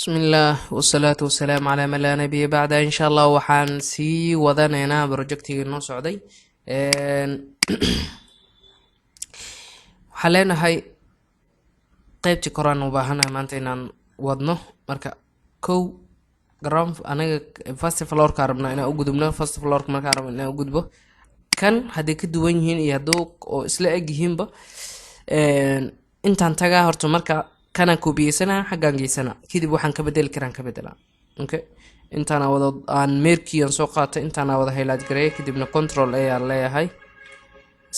بسم الله والصلاة والسلام على من لا نبي بعد إن شاء الله waxaan sii wadaneynaa projectiga noo socday waxaan leenahay qaybtii koraan u baahanahay maanta inaan wadno marka kow ground anaga first floor ka rabnaa inaan u gudubno first floor marka rabnaa inaan u gudbo kan hadii ka duwan yihiin iyo hadoo oo isla eg yihiinba intaan tagaa horta marka kana kubiyesana xagaan geysana kadib waxaan ka bedeli karaan ka bedelaa okay intaan wada aan meerkiyan soo qaatay intaan wada highlight gareey kadibna control ayaa leeyahay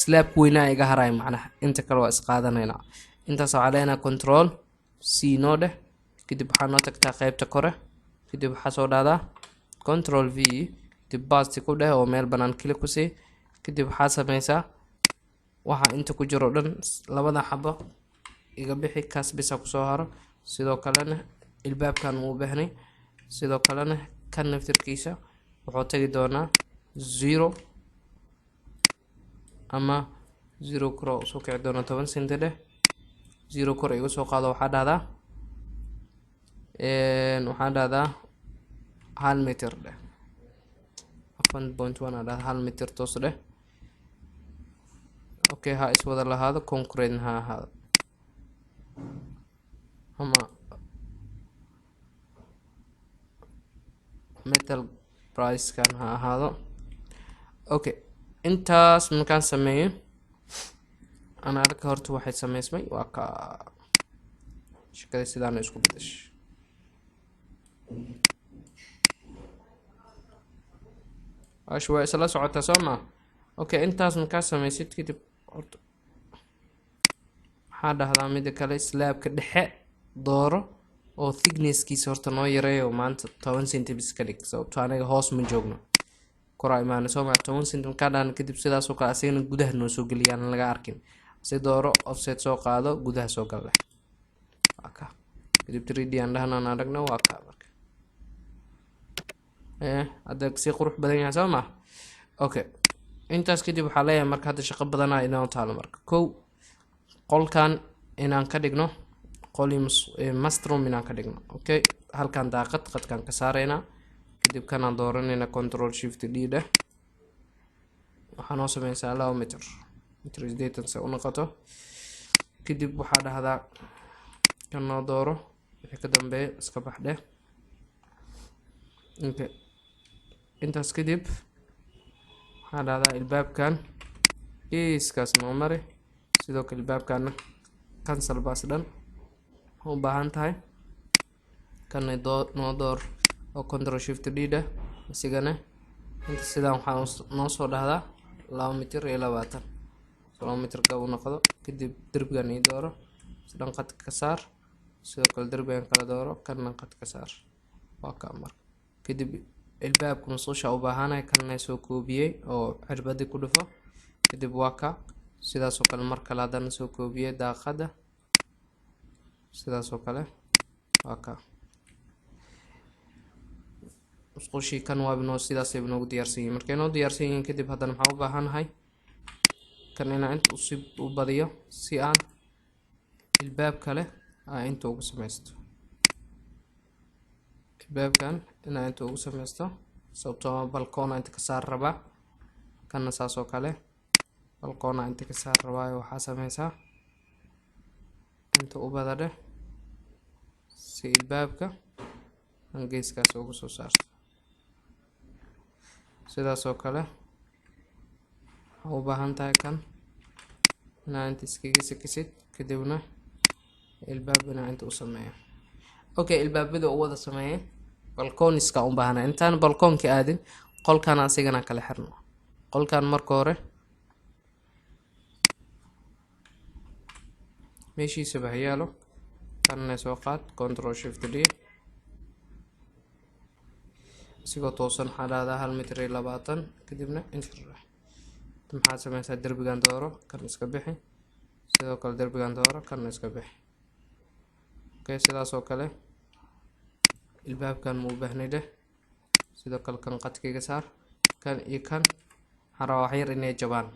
slab weyna iga haray macnaha inta kale waa isqaadanayna intaas oo caleena control c noo dheh kadib waxaan noo tagtaa qaybta kore kadib waxaa soo dhaadaa control v kadib basti ku dheh oo meel banaan klik ku sii kadib waxaa sameysaa waxa inta ku jiro dhan labada xabo iga bixi kaas bisa ku soo haro sidoo kalena ilbaabkan uu baahnay sidoo kalena kan naftirkiisa wuxuu tagi doonaa 0 ama 0 kro soo kici doona 10 cm leh 0 kor igu soo qaado waxaa dhahdaa 1 meter leh 1.1 ada 1 meter toos leh okay ha is wada lahaado concrete ha ahaado ama metal price kan ha ahaado okay intaas markaan sameeyo ana arka horta waxay sameysmay waa ka shaqada sidaan isku bedesho ashwa isla socota sooma okay intaas markaan sameysid kadib horta waxaa dhahdaa mid kale slabka dhexe dooro oo thicknesskiisa horta noo yareeyo maanta 10 cm ka dhig sababtoo anaga hoos ma joogno kora imaan soo ma 10 cm ka dhan kadib sidaas oo kale asagana gudaha noo soo galiyaan laga arkin si dooro offset soo qaado gudaha soo gal leh aka kadib 3D aan dhahnaan aragna waa ka marka adag si qurux badan yahay soo ma okay intaas kadib waxaa leeyahay marka hadda shaqo badan inaan taalo marka kow qolkan inaan ka dhigno qoli master room inaan ka dhigno okay halkan daaqad qadkan ka saareyna kadib kana dooranayna control shift d dheh waxaan oo sameeyay 2 meter data sa noqoto kadib waxaa dhahdaa kana dooro wixii ka dambeeyo iska baxdhe okay intaas kadib waxaa dhahdaa ilbaabkan iskaas noo mari sidoo kale ilbaabkan cancel bas dhan u baahan tahay kan noo door oo control shift d dheh isigana inta sidaan waxaan noo soo dhahdaa 2 meter iyo 20 2 meter ka uu noqdo kadib darbigan ii dooro sidaan qad ka saar sidoo kale darbigan kala dooro kana qad ka saar waa ka mar kadib ilbaabku nususha u baahanay kana soo koobiyay oo cirbadi ku dhufo kadib waa ka sidaas oo kale marka la hadan soo koobiyay daaqada sidaas oo kale waa ka usqoshi kan waa inoo sidaas ay inoo diyaarsan yihiin markay inoo diyaarsan yihiin kadib hadan maxaa u baahanahay kan inaan inta u badiyo si aan ilbaab kale inta ugu sameysto ilbaabkan inaan inta ugu sameysto sababtoo balkoona inta ka saar rabaa kana saas oo kale balkoona inta ka saar rabaa waxaa sameysaa inta u badade si ilbaabka aan geeskaas ugu soo saarto sidaas oo kale waxaa u baahan tahay kan inaan inta iskaga sikisid kadibna ilbaabina inta u sameeyo okay ilbaabada u wada sameeyay balkooniska u baahanaa intaan balkoonka aadin qolkan asigana kala xirno qolkan marka hore meeshiisa baxyaalo kana soo qaad control shift d sigoo toosan xalaada 1 meter iyo 20 kadibna enter maxaa sameysaa darbigan dooro kan iska bixi sidoo kale darbigan dooro kan iska bixi okay sidaas oo kale ilbaabkan muu baahnay dheh sidoo kale kan qadkiga saar kan iyo kan hara wax yar inay jabaan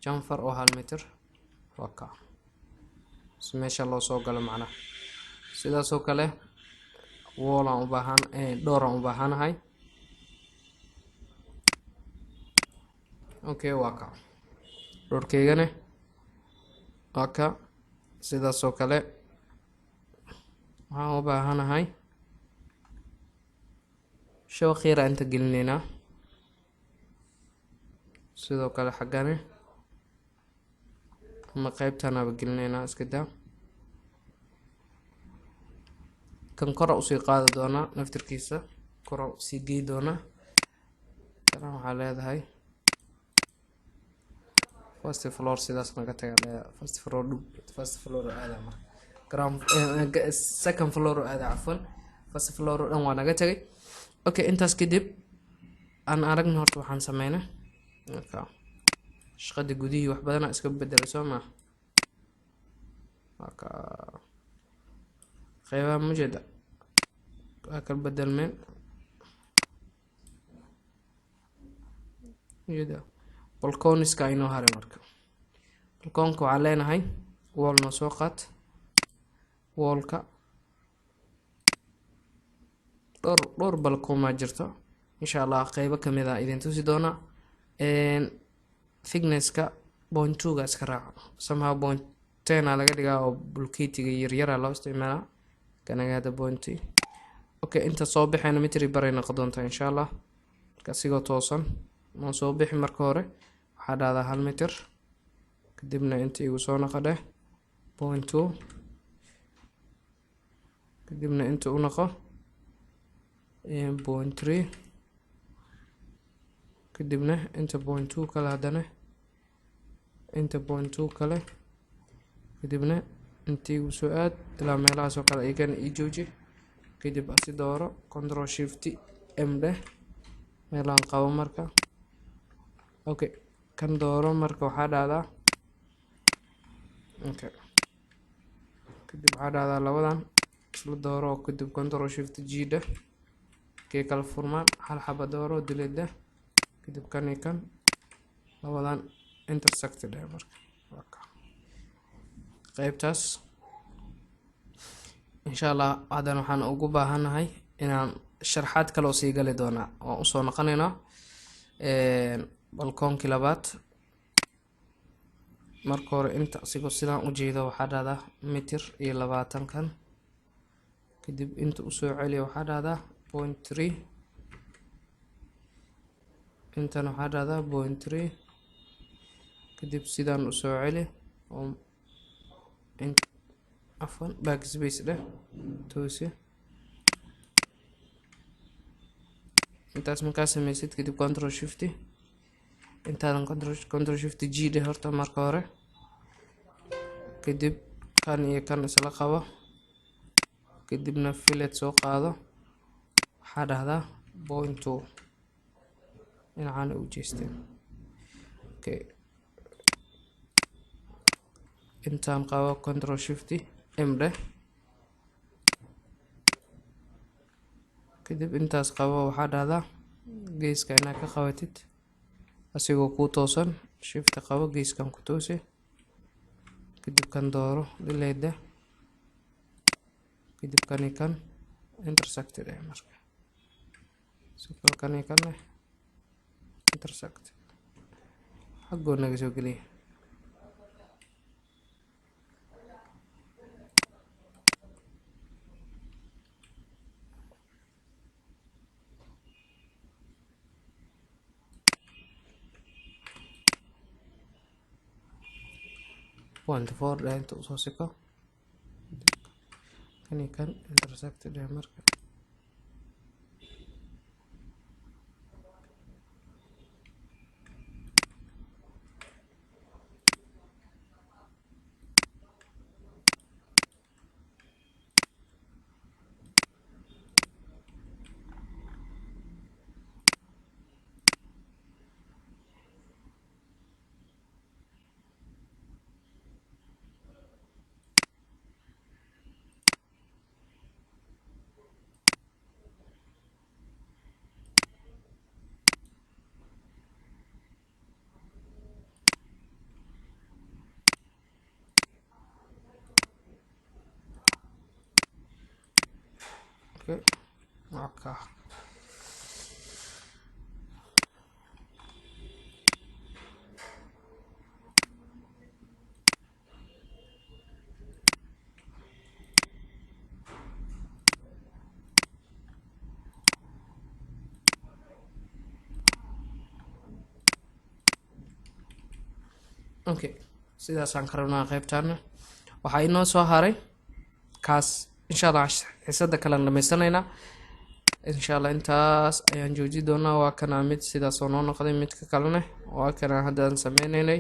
janfar oo 1 meter waa ka meesha loo soo galo macna sidaas oo kale wall aan u baahan door aan u baahanahay. Okay, waa ka doorkeygana waa ka sidaas oo kale waxaan u baahanahay shabaq yar inta gelinaynaa. sidoo kale xaggana ama qaybtan aba gelinaynaa iska daa. kan kor usii qaadi doonaa naftirkiisa, kor usii gey doonaa. kana waxaa leedahay first floor sidaas naga taga leedahay. first floor aada marka ground second floor aada cafwan first floor dhan waa naga tagay. okay, intaas kadib aan aragno horta waxaan sameynaa marka shaqada gudihii wax badan iska bedelay soo ma marka qaybaha mujada waa kala bedelmeen iyada. balconiska inoo haray marka balconka waxaan leenahay wall noo soo qaad. wallka dhowr balcon ma jirto insha Allah qaybo kamid ah idin tusi doona. thicknesska 0.2 ga iska raaco somehow 0.10 laga dhigaa oo bulkeetiga yaryar loo isticmaalaa kanagaada 0.2. okay, inta soo bixayna mitri baray noqon doonta insha Allah. marka sigoo toosan ma soo bixi marka hore waxaa dhahdaa 1 mitir kadibna inta igu soo noqdo 0.2 kadibna inta u noqo 0.3 kadibna inta 0.2 kale hadana inta 0.2 kale kadibna inta igu soo aad ilaa meelahaas oo kale igan ii jooji. kadib asi dooro control shift m dheh meelaan qabo marka. okay, kan dooro marka waxaa dhahdaa okay kadib waxaa dhahdaa labadan isla dooro kadib control shift g dheh kee kala furmaan hal xaba dooro delete kadib kan iyo kan labadan intersected marka waa qaybtaas insha Allah. haddana waxaan ugu baahanahay inaan sharxaad kale oo sii gali doonaa oo u soo noqonaynaa balkoonki labaad. marka hore inta asigoo sidaan u jeedo waxaa dhahdaa mitir iyo 20 kan kadib inta u soo celiyo waxaa dhahdaa 0.3 intan waxaa dhahdaa 0.3 kadib sidaan u soo celi oo afwan backspace dheh toosi. intaas markaa sameysid kadib control shift intaadan control shift g dheh horta marka hore kadib kan iyo kan isla qabo kadibna fillet soo qaado waxaa dhahdaa 0.2 dhinacana u jeesteen. okay, intaan qabo control shift m dheh kadib intaas qabo waxaa dhahdaa geeska inaad ka qabatid asigoo ku toosan shift qabo geeskan ku toosi kadib kan dooro delete kadib kan intersected marka sidoo kan intersect xagoo naga soo geliya. point 4 dheh inta usoo siko kan intersected marka Okay. Okay, sidaasaan ka rabnaa qaybtaana. Waxaa inoo soo haray kaas insha allah xiisada kale aan dhamaysanaynaa. insha allah intaas ayaan jooji doonaa. Waa kana mid sidaas oo noo noqday, midka kalena waa kana haddaan sameynaynay.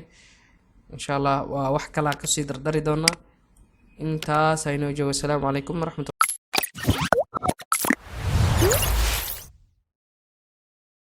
insha allah waa wax kala kasii dardari doonaa. intaas aynoo joogo. Assalaamu calaykum waraxmatullahi